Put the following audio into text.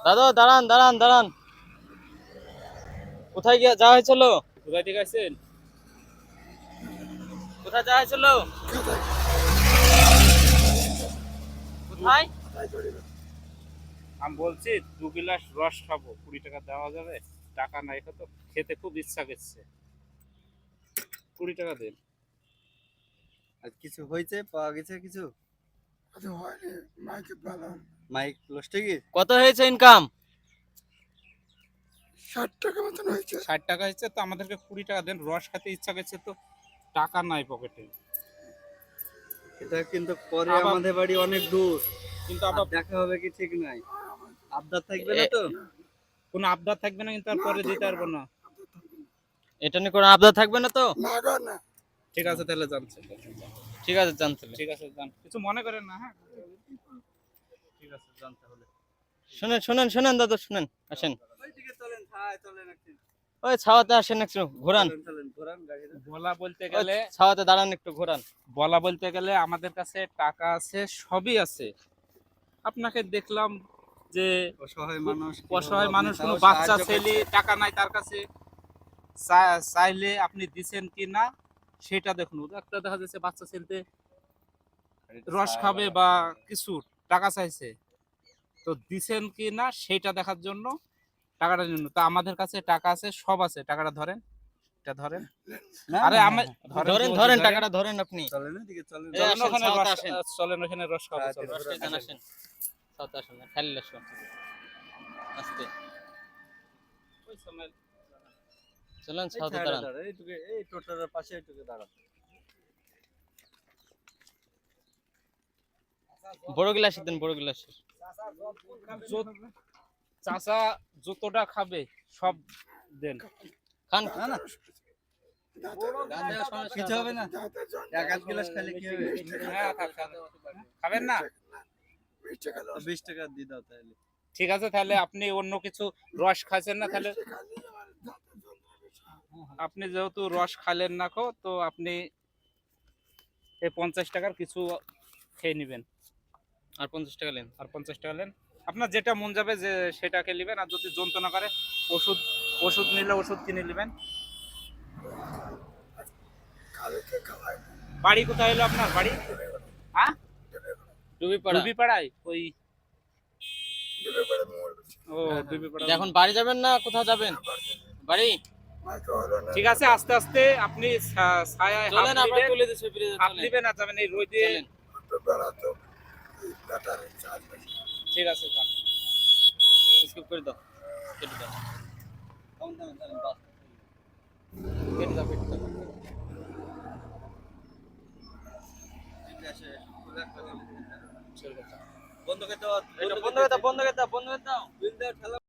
দাদা দাঁড়ান দাঁড়ান দাঁড়ান, কোথায় গিয়ে যাওয়া হয়েছিল? কোথায় থেকে আসছেন? কোথায় যাওয়া হয়েছিল? কোথায়? আমি বলছি 2 গ্লাস রস খাবো, 20 টাকা দেওয়া যাবে? টাকা নাই, তো খেতে খুব ইচ্ছা করছে, 20 টাকা দেন। আর কিছু হয়েছে, পাওয়া গেছে কিছু? মাইক লস্টে কি? কত হয়েছে ইনকাম? 60 টাকা মতন হয়েছে। 60 টাকা হচ্ছে, তো আমাদেরকে 20 টাকা দেন, রস খেতে ইচ্ছা করছে, তো টাকা নাই পকেটে। এটা কিন্তু পরে আবার- আমাদের বাড়ি অনেক দূর, কিন্তু আবার আবার দেখা হবে কি ঠিক নাই। আবদার থাকবে না তো? কোনো আবদার থাকবে না, কিন্তু আর পরে দিতে পারবো না। এটা নিয়ে কোনো আবদার থাকবে না তো? না ঠিক আছে তাহলে জানছে। ঠিক আছে জানতে হবে। ঠিক আছে জান, কিছু মনে করেন না। হ্যাঁ ঠিক আছে, জানতে হলে। শুনেন শুনেন শুনেন দাদা, শুনেন, আসেন ওইদিকে চলেন, হ্যাঁ চলেন একটু। ওই ছাওয়াতে আসেন, একটু ঘোরান। চলেন চলেন, ঘোরান গাড়িটা। বলা বলতে ওই গেলে ছাওয়াতে দাঁড়ান, একটু ঘোরান। বলা বলতে গেলে আমাদের কাছে টাকা আছে, সবই আছে। আপনাকে দেখলাম যে অসহায় মানুষ, অসহায় মানুষ, আপনি কোনো তাও বাচ্চা সাহায্য ছেলে করছেন। টাকা নাই তার কাছে, চাইলে আপনি দিছেন কি না সেটা দেখুন। একটা দেখা যাচ্ছে বাচ্চা ছেলে রস খাবে বা কিছু টাকা চাইছে, তো দিছেন কি না সেটা দেখার জন্য টাকাটার জন্য। তো আমাদের কাছে টাকা আছে, সব আছে। টাকাটা ধরেন, এটা ধরেন। না, আরে না, আমি ধরেন ধরেন, টাকাটা ধরেন আপনি। চলেন ওইদিকে চলেন। এই চলেন আসেন, ওখানে ছাওয়াতে রস, আসেন। চলেন ওখানে রস খাবো। হ্যাঁ, চলেন। রসটা জান, আসেন ছাওয়াতে আসেন, খালি আসুন আস্তে। ওই সময় চলেন এই ছাওয়াতে ছায়াটা দাঁড়ান। দাঁড়া, এইটুকু, এই টোটোর পাশে এইটুকু দাঁড়া। বড় গ্লাস দেন, বড় গ্লাস। চাচা যতটা খাবে সব দেন। খান। না না, কিছু হবে না, এক আধ গ্লাস খাইলে কি হবে? হ্যাঁ খাবেন না? 20 টাকা দিয়ে দাও তাহলে। ঠিক আছে, তাহলে আপনি অন্য কিছু রস খাচ্ছেন না, তাহলে আপনি যেহেতু রস খাইলেন না তো আপনি এই 50 টাকার কিছু খেয়ে নেবেন। আর 50 টাকা নেন। আর 50 টাকা নেন, আপনার যেটা মন যাবে যে সেটাকে নেবেন। আর যদি যন্ত্রণা করে ওষুধ ওষুধ নিলে ওষুধ কিনে নেবেন। বাড়ি কোথায় হলো আপনার বাড়ি? হ্যাঁ, ডুবিপাড়া। ডুবিপাড়ায়। ওই ও ডুবিপাড়া। এখন বাড়ি যাবেন না কোথাও যাবেন? বাড়ি। ঠিক আছে, আস্তে আস্তে আপনি ছায়ায় হাত চলেন, আমরা দিবেন। তুলে দিচ্ছি ব্রিজে, হাত চলেন দিবেন আর যাবেন এই রোদে। চলেন। ঠিক আছে যান। স্কিপ করে দাও, কেটে দাও, কেটে দাও, কেটে দাও। বন্ধ করে দাও, বন্ধ করে দাও, বন্ধ করে দাও, বন্ধ করে দাও।